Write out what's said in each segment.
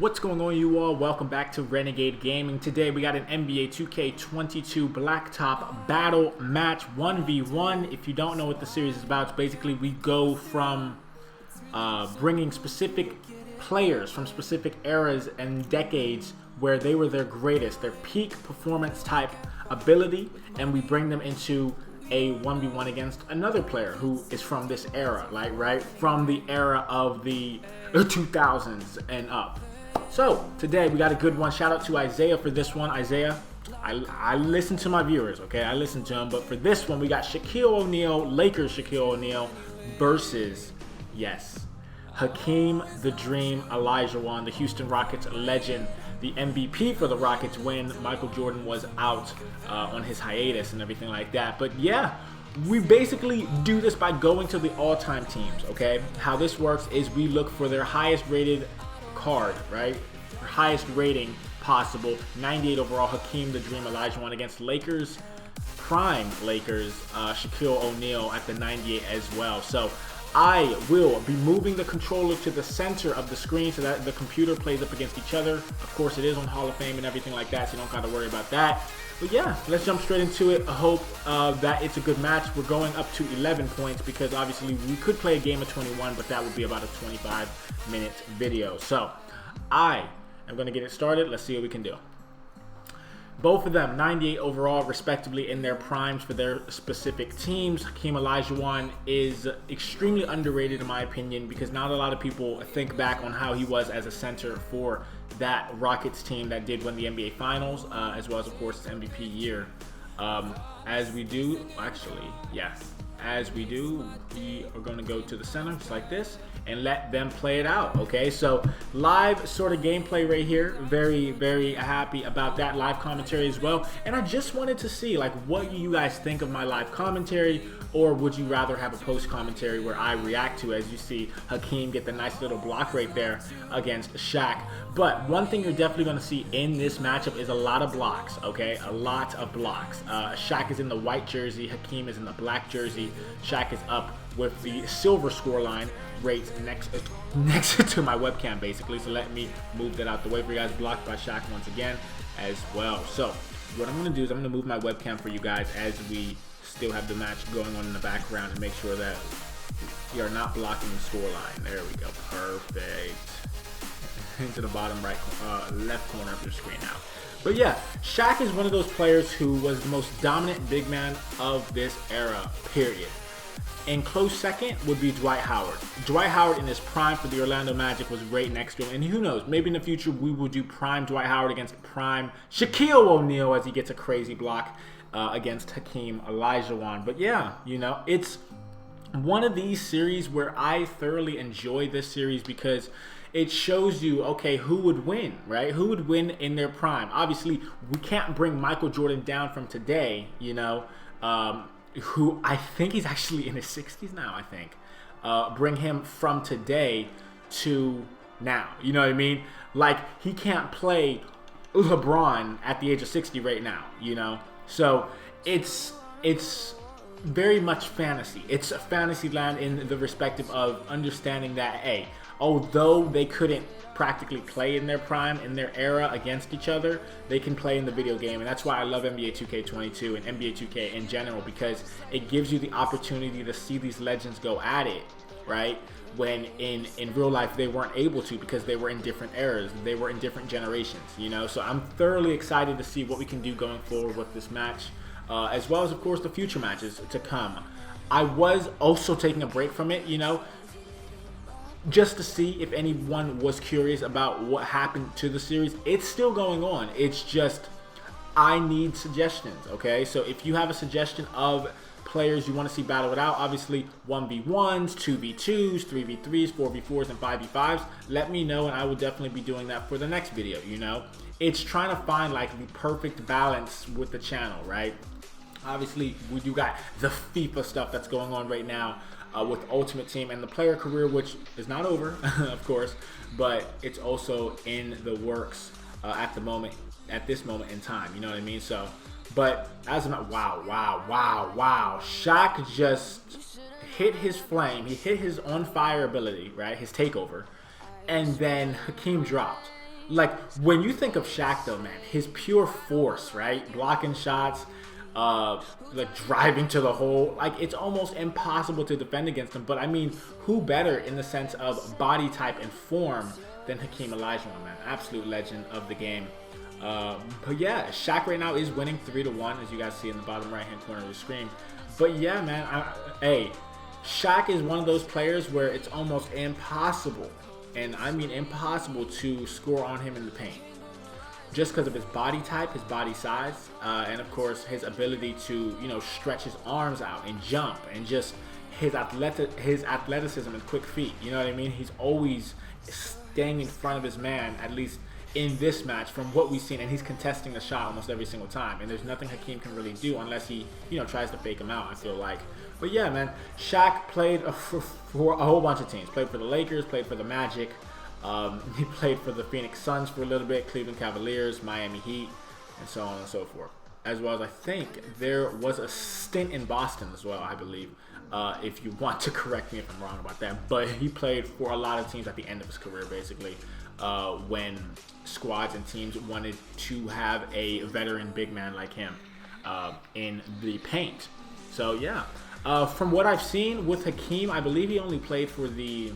What's going on, you all? Welcome back to Renegade Gaming. Today we got an NBA 2K22 Blacktop Battle Match 1v1. If you don't know what the series is about, it's basically we go from bringing specific players from specific eras and decades where they were their greatest, their peak performance type ability, and we bring them into a 1v1 against another player who is from this era, like right from the era of the 2000s and up. So today we got a good one. Shout out to Isaiah for this one. Isaiah, I listen to my viewers, okay? I listen to them, but for this one we got Shaquille O'Neal, Lakers Shaquille O'Neal versus, yes, Hakeem the Dream Olajuwon, the Houston Rockets legend, the MVP for the Rockets when Michael Jordan was out on his hiatus and everything like that. But yeah, we basically do this by going to the all-time teams, okay? How this works is we look for their highest rated card, right? Their highest rating possible. 98 overall, Hakeem the Dream Olajuwon against Lakers, prime Lakers, Shaquille O'Neal at the 98 as well. So I will be moving the controller to the center of the screen so that the computer plays up against each other. Of course, it is on Hall of Fame and everything like that, so you don't got to worry about that. But yeah, let's jump straight into it. I hope that it's a good match. We're going up to 11 points because obviously we could play a game of 21, but that would be about a 25-minute video. So I am going to get it started. Let's see what we can do. Both of them 98 overall respectively in their primes for their specific teams. Hakeem Olajuwon is extremely underrated in my opinion because not a lot of people think back on how he was as a center for that Rockets team that did win the NBA Finals, as well as of course his MVP year. As we do, actually, yes, as we do, we are going to go to the center just like this and let them play it out. Okay, so live sort of gameplay right here. Very happy about that. Live commentary as well. And I just wanted to see like what you guys think of my live commentary, or would you rather have a post commentary where I react to, as you see Hakeem get the nice little block right there against Shaq. But one thing you're definitely going to see in this matchup is a lot of blocks, okay? A lot of blocks. Shaq is in the white jersey, Hakeem is in the black jersey. Shaq is up with the silver scoreline right next to my webcam basically. So let me move that out the way for you guys. Blocked by Shaq once again as well. So what I'm going to do is I'm going to move my webcam for you guys as we still have the match going on in the background and make sure that we are not blocking the scoreline. There we go. Perfect. Into the bottom right left corner of your screen now. But yeah, Shaq is one of those players who was the most dominant big man of this era, period. And close second would be Dwight Howard. Dwight Howard in his prime for the Orlando Magic was right next to him. And who knows, maybe in the future we will do prime Dwight Howard against prime Shaquille O'Neal as he gets a crazy block against Hakeem Olajuwon. But yeah, you know, it's one of these series where I thoroughly enjoy this series because it shows you, okay, who would win, right? Who would win in their prime? Obviously, we can't bring Michael Jordan down from today, you know, who I think he's actually in his 60s now, I think. Bring him from today to now, you know what I mean? Like, he can't play LeBron at the age of 60 right now, you know? So it's very much fantasy. It's a fantasy land in the respective of understanding that, hey, although they couldn't practically play in their prime, in their era against each other, they can play in the video game. And that's why I love NBA 2K22 and NBA 2K in general, because it gives you the opportunity to see these legends go at it, right? When in real life they weren't able to because they were in different eras, they were in different generations, you know? So I'm thoroughly excited to see what we can do going forward with this match, as well as of course the future matches to come. I was also taking a break from it, you know, just to see if anyone was curious about what happened to the series. It's still going on. It's just I need suggestions, okay? So if you have a suggestion of players you want to see battle it out, obviously 1v1s, 2v2s, 3v3s, 4v4s, and 5v5s, let me know and I will definitely be doing that for the next video, you know? It's trying to find like the perfect balance with the channel, right? Obviously, we do got the FIFA stuff that's going on right now with Ultimate Team and the player career, which is not over, of course, but it's also in the works at this moment in time. You know what I mean? So, but as of wow, Shaq just hit his flame. He hit his on fire ability, right? His takeover, and then Hakeem dropped. like when you think of Shaq though, man, his pure force, right? Blocking shots, like driving to the hole, like it's almost impossible to defend against him. But I mean, who better in the sense of body type and form than Hakeem Olajuwon, man? Absolute legend of the game. But yeah, Shaq right now is winning 3-1, as you guys see in the bottom right hand corner of the screen. But yeah, man, hey, Shaq is one of those players where it's almost impossible, and I mean impossible, to score on him in the paint. Just because of his body type, his body size, and of course his ability to, you know, stretch his arms out and jump, and just his athleticism and quick feet. You know what I mean? He's always staying in front of his man, at least in this match from what we've seen, and he's contesting the shot almost every single time. And there's nothing Hakeem can really do unless he, you know, tries to fake him out, I feel like. But yeah, man, Shaq played for a whole bunch of teams. Played for the Lakers, played for the Magic. He played for the Phoenix Suns for a little bit, Cleveland Cavaliers, Miami Heat, and so on and so forth. As well as I think there was a stint in Boston as well, I believe, if you want to correct me if I'm wrong about that. But he played for a lot of teams at the end of his career, basically, when squads and teams wanted to have a veteran big man like him in the paint. So yeah, from what I've seen with Hakeem, I believe he only played for the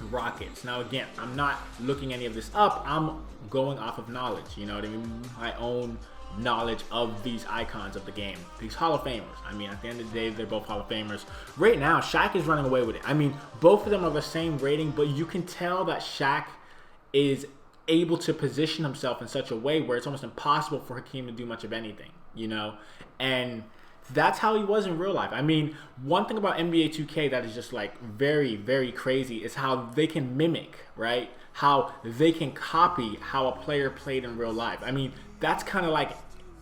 Rockets. Now again, I'm not looking any of this up. I'm going off of knowledge, you know what I mean? My own knowledge of these icons of the game, these Hall of Famers. I mean, at the end of the day, they're both Hall of Famers. Right now, Shaq is running away with it. I mean, both of them are the same rating, but you can tell that Shaq is able to position himself in such a way where it's almost impossible for Hakeem to do much of anything, you know? And that's how he was in real life. I mean, one thing about NBA 2K that is just like very, very crazy is how they can mimic, right? How they can copy how a player played in real life. I mean, that's kind of like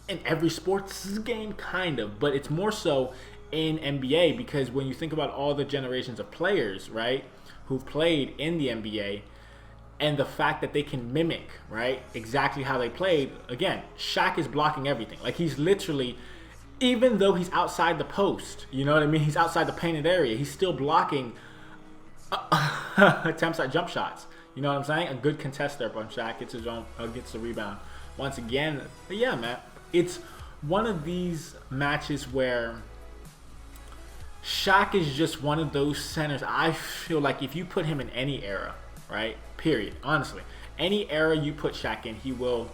in every sports game, kind of, but it's more so in NBA, because when you think about all the generations of players, right, who've played in the NBA, and the fact that they can mimic, right, exactly how they played. Again, Shaq is blocking everything. Like, he's literally, even though he's outside the post, you know what I mean? He's outside the painted area. He's still blocking attempts at jump shots. You know what I'm saying? A good contest there from Shaq. Gets the rebound once again. But yeah, man, it's one of these matches where Shaq is just one of those centers. I feel like if you put him in any era, right? Period. Honestly, any era you put Shaq in, he will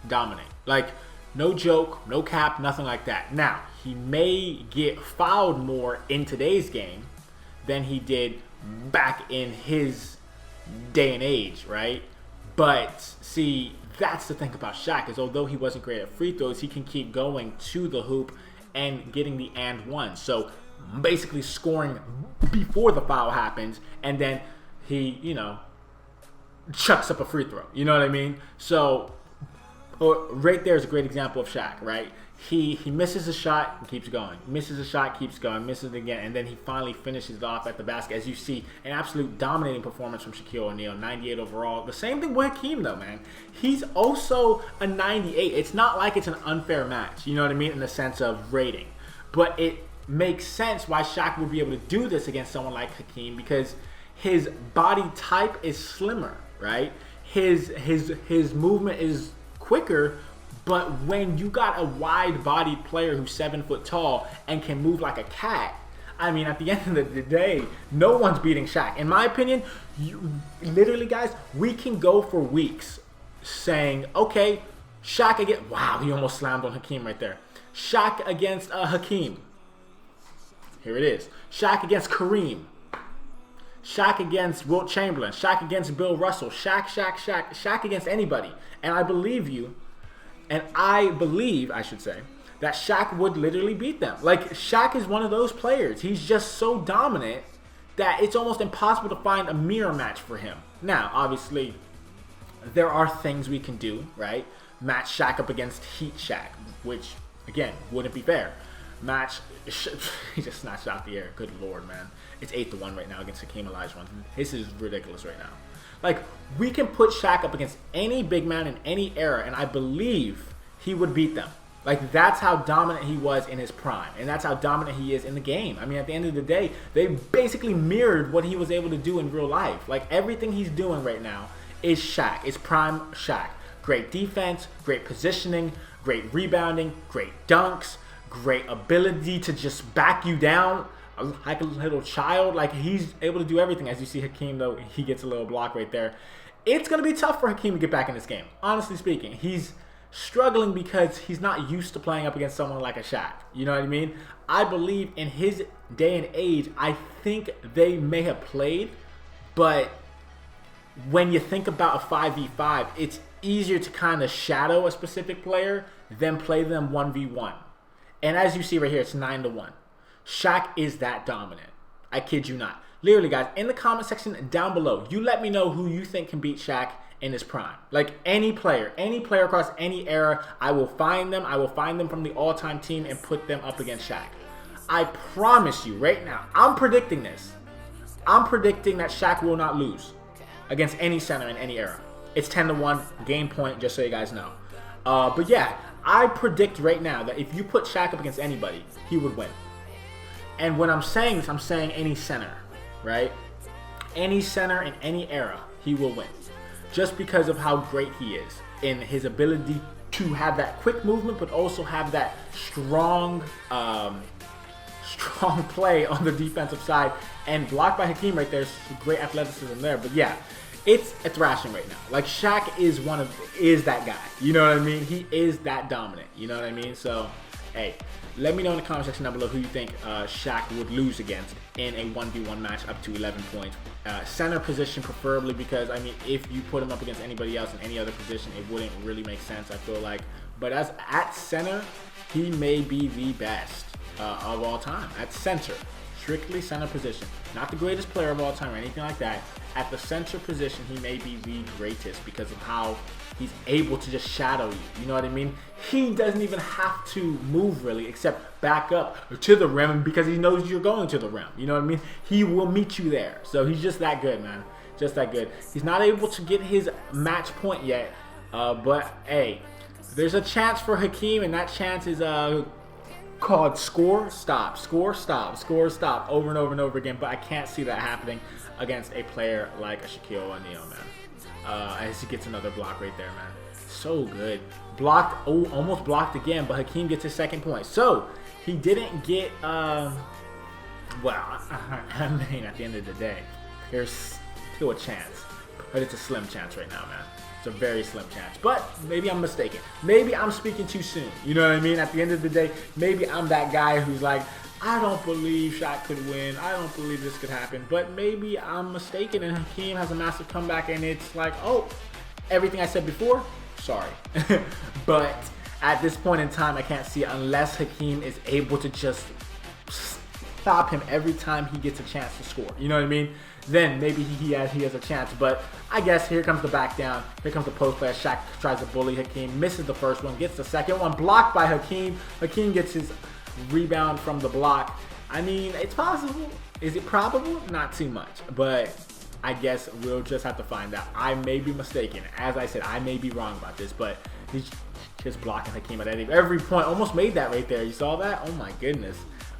dominate. Like, no joke, no cap, nothing like that. Now, he may get fouled more in today's game than he did back in his day and age, right? But see, that's the thing about Shaq, is although he wasn't great at free throws, he can keep going to the hoop and getting the and one. So basically scoring before the foul happens, and then he, you know, chucks up a free throw. You know what I mean? So right there is a great example of Shaq, right? He misses a shot and keeps going. Misses a shot, keeps going. Misses it again. And then he finally finishes it off at the basket. As you see, an absolute dominating performance from Shaquille O'Neal. 98 overall. The same thing with Hakeem, though, man. He's also a 98. It's not like it's an unfair match, you know what I mean, in the sense of rating. But it makes sense why Shaq would be able to do this against someone like Hakeem, because his body type is slimmer, right? His movement is quicker. But when you got a wide-bodied player who's 7 foot tall and can move like a cat, I mean, at the end of the day, no one's beating Shaq. In my opinion, literally, guys, we can go for weeks saying, okay, Shaq against, wow, he almost slammed on Hakeem right there. Shaq against Hakeem. Here it is. Shaq against Kareem. Shaq against Wilt Chamberlain. Shaq against Bill Russell. Shaq against anybody. And I believe you. And I believe, I should say, that Shaq would literally beat them. Like, Shaq is one of those players. He's just so dominant that it's almost impossible to find a mirror match for him. Now, obviously, there are things we can do, right? Match Shaq up against Heat Shaq, which, again, wouldn't be fair. Match, he just snatched out the air. Good Lord, man. It's 8-1 right now against Hakeem Olajuwon. This is ridiculous right now. Like, we can put Shaq up against any big man in any era, and I believe he would beat them. Like, that's how dominant he was in his prime, and that's how dominant he is in the game. I mean, at the end of the day, they basically mirrored what he was able to do in real life. Like, everything he's doing right now is Shaq. It's prime Shaq. Great defense, great positioning, great rebounding, great dunks, great ability to just back you down like a little child. Like, he's able to do everything. As you see Hakeem, though, he gets a little block right there. It's going to be tough for Hakeem to get back in this game. Honestly speaking, he's struggling because he's not used to playing up against someone like a Shaq. You know what I mean? I believe in his day and age, I think they may have played, but when you think about a 5v5, it's easier to kind of shadow a specific player than play them 1v1. And as you see right here, it's 9-1. Shaq is that dominant. I kid you not. Literally, guys, in the comment section down below, you let me know who you think can beat Shaq in his prime. Like, any player across any era, I will find them. I will find them from the all-time team and put them up against Shaq. I promise you right now, I'm predicting this. I'm predicting that Shaq will not lose against any center in any era. It's 10-1, game point, just so you guys know. But yeah, I predict right now that if you put Shaq up against anybody, he would win. And when I'm saying this, I'm saying any center, right? Any center in any era, he will win. Just because of how great he is in his ability to have that quick movement, but also have that strong play on the defensive side. And blocked by Hakeem right there, great athleticism there. But yeah, it's a thrashing right now. Like, Shaq is that guy. You know what I mean? He is that dominant. You know what I mean? So, hey, let me know in the comment section down below who you think Shaq would lose against in a 1v1 match up to 11 points. Center position preferably, because, I mean, if you put him up against anybody else in any other position, it wouldn't really make sense, I feel like. But as at center, he may be the best of all time. At center, strictly center position. Not the greatest player of all time or anything like that. At the center position, he may be the greatest because of how he's able to just shadow you. You know what I mean? He doesn't even have to move really, except back up to the rim, because he knows you're going to the rim. You know what I mean? He will meet you there. So he's just that good, man. Just that good. He's not able to get his match point yet, but hey, there's a chance for Hakeem, and that chance is called score, stop, score, stop, score, stop, over and over and over again. But I can't see that happening against a player like a Shaquille O'Neal, man. As he gets another block right there, man. So good. Blocked, oh, almost blocked again, but Hakeem gets his second point. So, he didn't get, well, I mean, at the end of the day, there's still a chance. But it's a slim chance right now, man. It's a very slim chance. But maybe I'm mistaken. Maybe I'm speaking too soon. You know what I mean? At the end of the day, maybe I'm that guy who's like, I don't believe Shaq could win. I don't believe this could happen. But maybe I'm mistaken and Hakeem has a massive comeback and it's like, oh, everything I said before, sorry. But at this point in time, I can't see it unless Hakeem is able to just stop him every time he gets a chance to score. You know what I mean? Then maybe he has a chance. But I guess here comes the back down. Here comes the post play. Shaq tries to bully Hakeem. Misses the first one. Gets the second one. Blocked by Hakeem. Hakeem gets his rebound from the block. I mean, it's possible. Is it probable? Not too much. But I guess we'll just have to find out. I may be mistaken. As I said, I may be wrong about this. But he's just blocking Hakeem at every point. Almost made that right there. You saw that? Oh my goodness.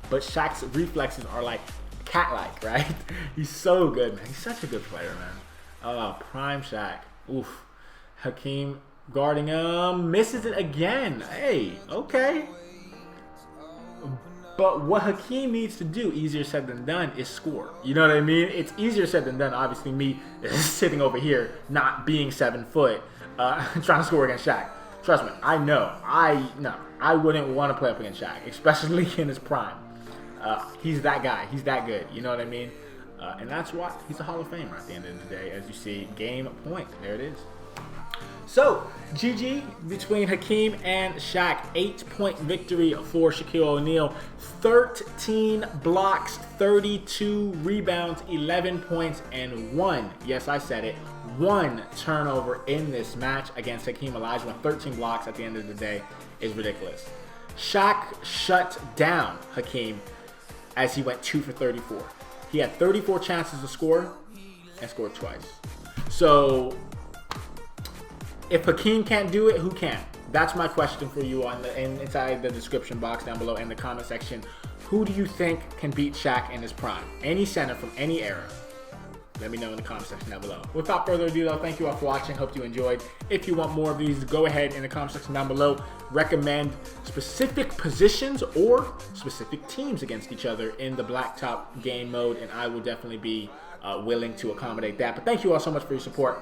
But Shaq's reflexes are like cat-like, right? He's so good, man. He's such a good player, man. Prime Shaq. Oof. Hakeem guarding him. Misses it again. Hey, okay. But what Hakeem needs to do, easier said than done, is score. You know what I mean? It's easier said than done. Obviously, me sitting over here, not being 7 foot, trying to score against Shaq. Trust me, I know. I wouldn't want to play up against Shaq, especially in his prime. He's that guy. He's that good. You know what I mean? And that's why he's a Hall of Famer at the end of the day. As you see, game point. There it is. So, GG between Hakeem and Shaq. 8-point victory for Shaquille O'Neal. 13 blocks, 32 rebounds, 11 points, and 1, yes, I said it, 1 turnover in this match against Hakeem Olajuwon. 13 blocks at the end of the day is ridiculous. Shaq shut down Hakeem as he went 2 for 34. He had 34 chances to score and scored twice. So, if Hakeem can't do it, who can? That's my question for you inside the description box down below in the comment section. Who do you think can beat Shaq in his prime? Any center from any era. Let me know in the comment section down below. Without further ado though, thank you all for watching. Hope you enjoyed. If you want more of these, go ahead in the comment section down below. Recommend specific positions or specific teams against each other in the blacktop game mode, and I will definitely be willing to accommodate that. But thank you all so much for your support,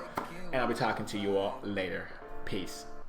and I'll be talking to you all later. Peace.